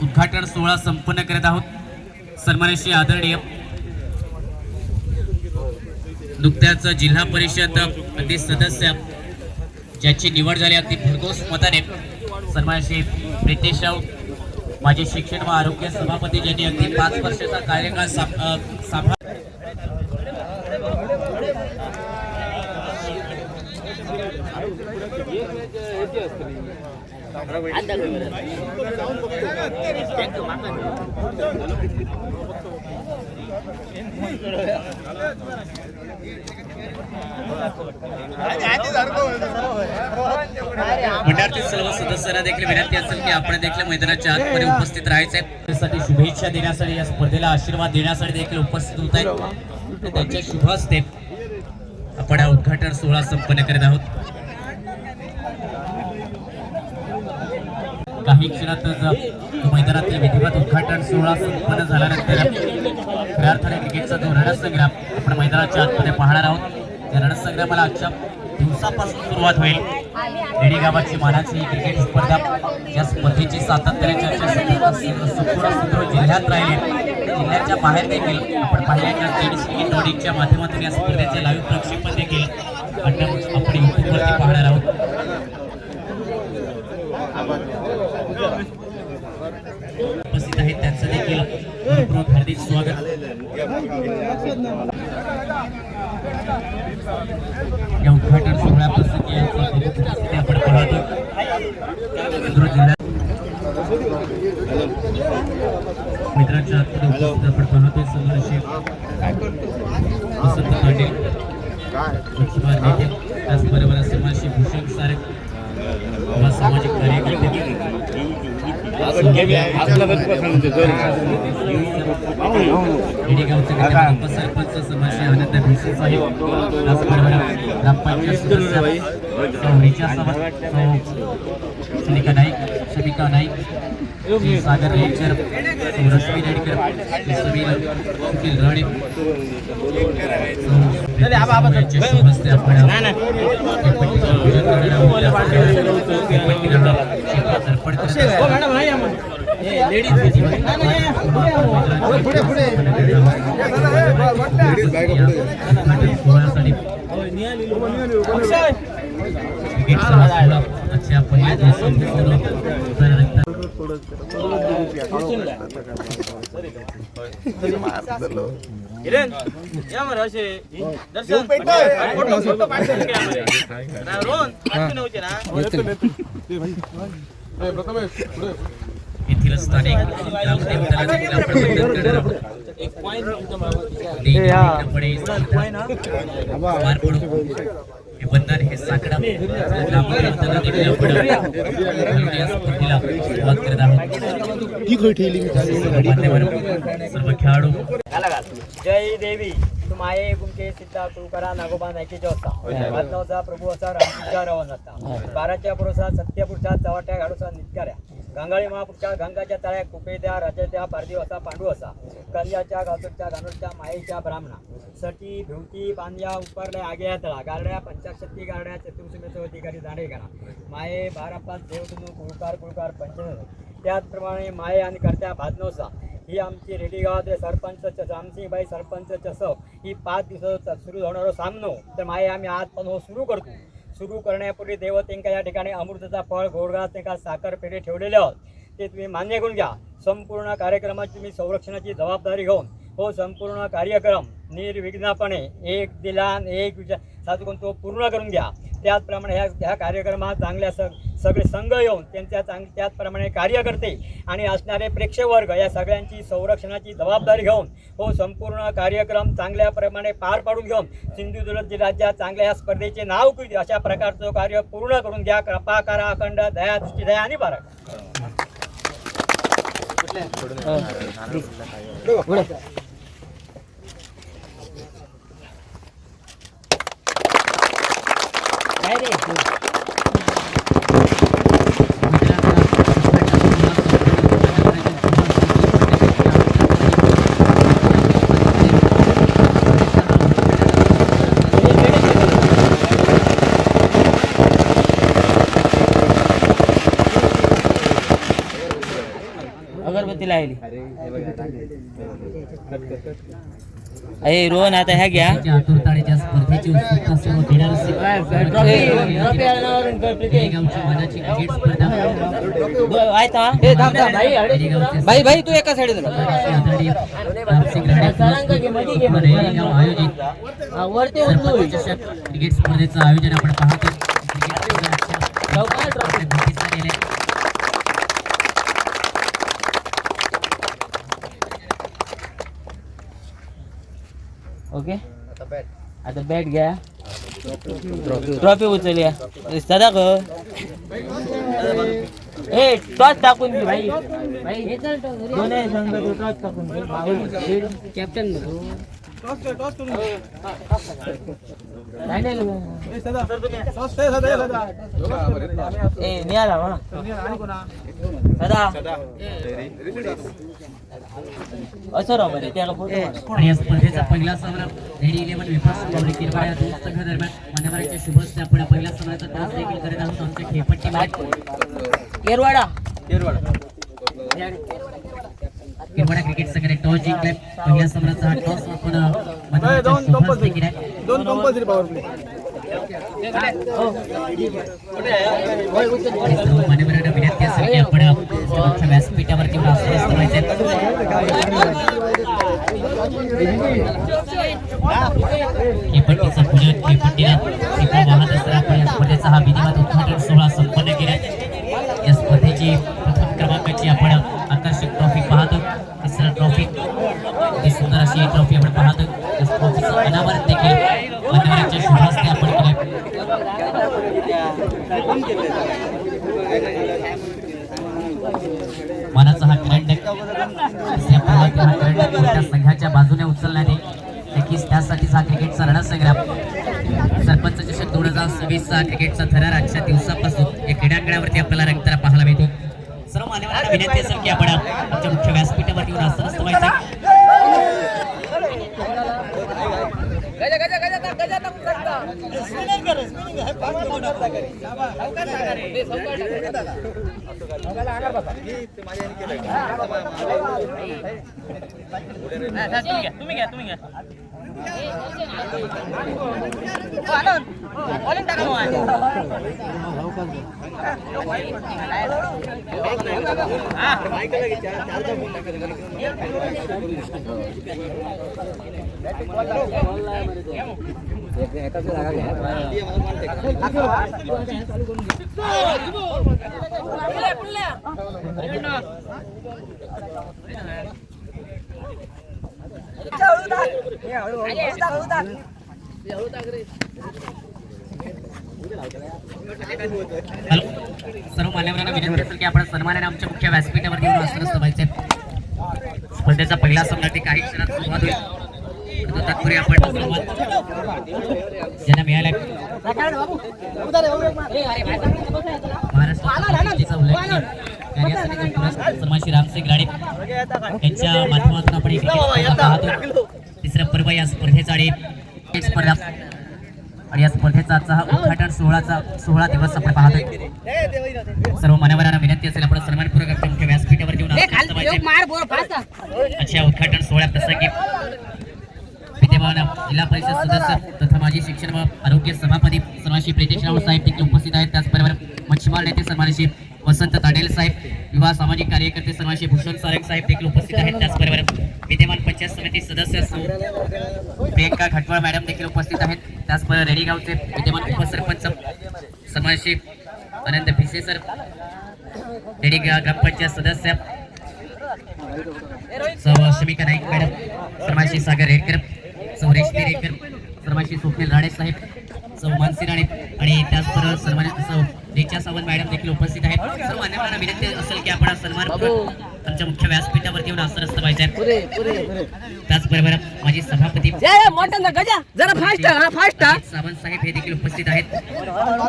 उद्घाटन सोहळा संपन्न करत आहोत। सन्माननीय आदरणीय नुकत्याच जिल्हा परिषद मध्ये सदस्य ज्याची निवड झाली अगदी भरघोस मताने सन्माननीय प्रितेश राऊत माजी शिक्षण व आरोग्य सभापती ज्यांनी अगदी 5 वर्षाचा कार्यकाळ सांभाळ मंडळातील सर्व सदस्यांना देखील विनंती असेल की आपण देखील मैदानाच्या आतमध्ये उपस्थित राहायचे त्यासाठी शुभेच्छा देण्यासाठी या स्पर्धेला आशीर्वाद देण्यासाठी देखील उपस्थित होत आहेत। त्यांच्या शुभ हस्ते आपण हा उद्घाटन सोहळा संपन्न करत आहोत। काही क्षणातच मैदानातील विधिवत उद्घाटन सोहळा संपन्न झाल्यानंतर खऱ्या अर्थाने क्रिकेटचा जो रणसंग्राम आपण मैदानाच्या आतमध्ये पाहणार आहोत। या रणसंग्रामाला आजच्या दिवसापासून सुरुवात होईल। रेडी गावाची मानाची क्रिकेट स्पर्धा या स्पर्धेची सातत्याने चर्चा संपूर्ण जिल्ह्यात राहिली। जिल्ह्याच्या बाहेर देखील आपण पाहिल्याच्या टेनिसच्या माध्यमातून या स्पर्धेचे लाईव्ह प्रक्षेपण देखील आपण युट्यूबवरती पाहणार आहोत। उपस्थित आहेत त्यांचं देखील खूप हार्दिक स्वागत। या उद्घाटन सोहळ्याप्रसंगी आपण पाहतो मित्रांच्या आतमध्ये आपण पाहतोय सन्माननीय वसंत पाटील त्याचबरोबर सन्माननीय भूषण सारक सामाजिक कार्यकर्ते सरपंच समाज आनंद भिसे साहेब ग्रामपंचायत सुनिका नाईक शमिका नाईक सागर रेडकर रश्मी रेडकर सुनील राणे येथील स्थानिक बंधन हे साकडा सर्व खेळाडू जय देवी तुमाये गुमके सीता तुकरा नागोबा नायकीच्या होता वादनावचा प्रभू असा रामपूरच्या रवाना होता बाराच्या पुरुषा सत्यपुरुषा चव्हाट्या गाडूचा नित्काऱ्या गंगाळी महापुरच्या गंगाच्या तळ्या कुपेद्या राजाच्या पारदेव असा पांडू असा कंजाच्या गावच्या गानोरच्या मायेच्या ब्राह्मणा सटी भिवती बांध्या उपरल्या आग्या तळा गारड्या पंचाशक्ती गारड्या चतुर्समेचं अधिकारी जाणे गाणा माये 12-5 देवतनु कुळकार कुळकार पंचन त्याचप्रमाणे माये आणि करत्या भाजनोसा ही आमची रेडी गावातले सरपंच रामसिंहबाई सरपंच चसव ही 5 दिवसाचा सुरू होणारा सामनो तर माये आम्ही आज पण हो सुरू करतो। सुरू करण्यापूर्वी देवतेंका या ठिकाणी अमृताचा फळ गोडगास त्यांना साखर पेढे ठेवलेले आहोत ते तुम्ही मान्य करून घ्या। संपूर्ण कार्यक्रमाची मी संरक्षणाची जबाबदारी घेऊन हो संपूर्ण कार्यक्रम निर्विघ्नपणे एक दिलान एक विचार साधून तो पूर्ण करून घ्या। त्याचप्रमाणे ह्या कार्यक्रमात चांगल्या सगळे संघ येऊन त्यांच्या त्याचप्रमाणे कार्यकर्ते आणि असणारे प्रेक्षकवर्ग या सगळ्यांची संरक्षणाची जबाबदारी घेऊन हो संपूर्ण कार्यक्रम चांगल्या प्रमाणे पार पाडून घेऊन सिंधुदुर्ग जिल्ह्याच्या चांगल्या या स्पर्धेचे नाव किती अशा प्रकारचं कार्य पूर्ण करून घ्या। कृपा करा अखंड दया दृष्टी दया आणि बारा आली अरे रोहन आता ह्या घ्या आतुरताळीच्या स्पर्धेची उत्सुकता सर्व गावच्या मनाची क्रिकेट स्पर्धा भाई भाई तू एका साईड आदरणीय रामसिंग राणे आयोजित सरपंच चषक क्रिकेट स्पर्धेचं आयोजन आपण पाहतो. ओके आता बॅट घ्या ट्रॉफी उचलूया सदा ग ए टॉस टाकून दे भाई भाई दोन्ही संघ टॉस टाकून दे कॅप्टन ए निघाला सदा असं राव मध्ये त्याला आणि या स्पर्धेचा पहिला सामना रेडी 11 विपर्स पब्लिक किरवाडा दोन संघादरम्यान मान्यवरांच्या शुभ हस्ते आपण पहिल्या सामन्याचा टॉस देखील करत आहोत. आमच्या खेळपट्टी केरवाडा किरवाडा क्रिकेट संघाने टॉस जिंकलाय. पहिल्या सामन्याचा हा टॉस आपण मान्यवरांच्या शुभ हस्ते केलाय. दोन कंपल्सरी पॉवर प्ले मान्यवरांना विनंती असेल की आपण मुख्य व्यासपीठावरती आसन बसवायचे. खेळपट्टीचा पुण्यात खेळपट्टीला टिपा वाहत असताना आपण या स्पर्धेचा हा विधिवत उद्घाटन सोहळा संपन्न केला. या स्पर्धेची प्रथम क्रमांकाची आपण आकर्षक ट्रॉफी पाहतो. तिसरा ट्रॉफी ही सुंदर अशी ट्रॉफी आपण पाहतो. या ट्रॉफीचं अनावरण देखील मान्यवरांच्या शुभ हस्ते आपण केलं. मानाचा हा करंडक तिसऱ्या फलकातील हा करंडक कोणत्या संघाच्या बाजूने उचलण्यात येईल नक्कीच त्यासाठीच हा क्रिकेटचा रणसंग्राम सरपंच चषक 2026 चा क्रिकेटचा थरार आजच्या दिवसापासून या क्रीडांगणावरती आपल्याला रंगताना पाहायला मिळतो. सर्व मान्यवरांना विनंती असेल की आपण आमच्या मुख्य व्यासपीठावरती येऊन आसन बसवायचं. तुम्ही घ्या सर्व मान्यवरांना विनंती असेल की आपण सन्मानाने आमच्या मुख्य व्यासपीठावरती येऊन आसन बसवायचे. स्पर्धेचा पहिला सामना ते काही क्षणात सुरुवात होईल. तत्पूर्वी आपण ज्यांना मिळाल्या महाराष्ट्र समाशी रामसिंग राणे यांच्या माध्यमातून आपण एक पाहतो. तिसरा पर्व या स्पर्धेचा आणि स्पर्धा आणि या स्पर्धेचा आजचा हा उद्घाटन सोहळा दिवस आपण पाहतोय. सर्व मान्यवरांना विनंती असेल आपण सन्मानपूर्वक आमच्या मुख्य व्यासपीठावर घेऊन अशा उद्घाटन सोहळ्या प्रसंगी विद्यमान जिल्हा परिषद सदस्य तथा माजी शिक्षण व आरोग्य सभापती सन्मानश्री प्रीतेश राऊत साहेब देखील उपस्थित आहेत. त्याचबरोबर मच्छीमार नेते सन्मानश्री वसंत ताडेल साहेब, युवा सामाजिक कार्यकर्ते सन्मानश्री भूषण सारंग साहेब देखील उपस्थित आहेत. त्याचबरोबर विद्यमान पंचायत समिती सदस्य प्रियंका खटवळ मॅडम देखील उपस्थित आहेत. त्याचबरोबर रेडीगावचे विद्यमान उपसरपंच सन्मानश्री आनंद भिसे सर, रेडीगाव ग्रामपंचायत सदस्य सौ शमिका नाईक मॅडम, सन्मानश्री सागर रेडकर, सौ रेशमी रेडकर, सन्मानश्री स्वप्नील राणे साहेब, सौ मानसी राणे आणि त्याचबरोबर सन्मानित सौ रेचा सावंत मॅडम देखील उपस्थित आहेत. सर्व मान्यवरांना विनंती असेल की आपण सन्मान आमच्या मुख्य व्यासपीठावरती येऊन आसन बसवायचे. त्याचबरोबर माझी सभापती सावंत साहेब हे देखील उपस्थित आहेत.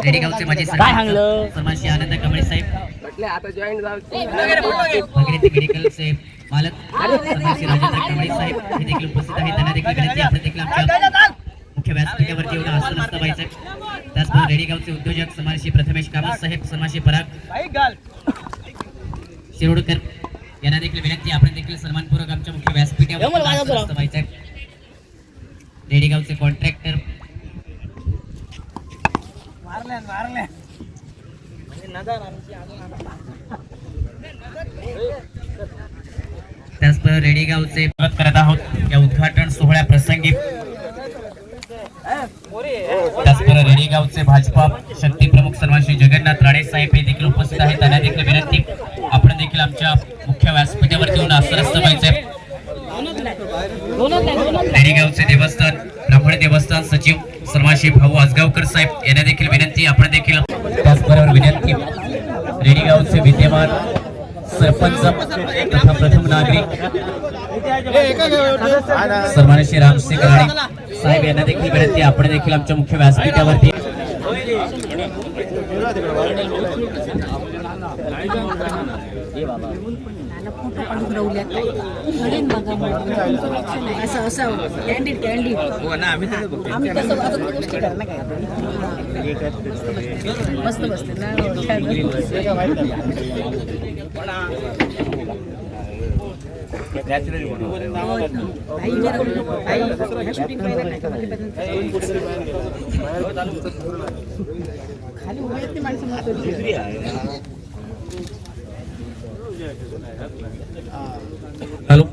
रेडीगावचे माझे सन्मानश्री आनंद कमळे साहेब, भगीरथी मेडिकलचे मालक सन्मानश्री राजेंद्र कमळे साहेब हे देखील उपस्थित आहेत. त्यांना देखील विनंती आपण देखील आमच्या मुख्य व्यासपीठावरती येऊन आसन बसवायचे. त्याचबरोबर रेडीगावचे उद्योजक सन्मानश्री प्रथमेश कामत साहेब, सन्मानश्री पराग शिरोडकर यांना देखील विनंती आपण देखील सन्मानपूर्वक आमच्या मुख्य व्यासपीठावर रेडीगावचे कॉन्ट्रॅक्टर त्याचबरोबर रेडीगावचे स्वागत करत आहोत या उद्घाटन सोहळ्या प्रसंगी. त्याचबरोबर रेडीगावचे भाजपा शक्ती प्रमुख सन्मान श्री जगन्नाथ राणे साहेब हे देखील उपस्थित आहेत. त्यांना देखील विनंती आपण देखील आमच्या मुख्य व्यासपीठावरती येऊन आसनस्थ व्हायचे. रेडीगावचे देवस्थान ब्राह्मण देवस्थान सचिव सन्मान श्री भाऊ आजगावकर साहेब यांना देखील विनंती आपण देखील. त्याचबरोबर विनंती रेडीगावचे विद्यमान सरपंच तथा प्रथम नागरिक सन्मान श्री रामसिंग राणे साहेब यांना देखील विनंती आपण देखील आमच्या मुख्य व्यासपीठावरती. मस्त बसते ना खाली उभे आहेत माणसं. हॅलो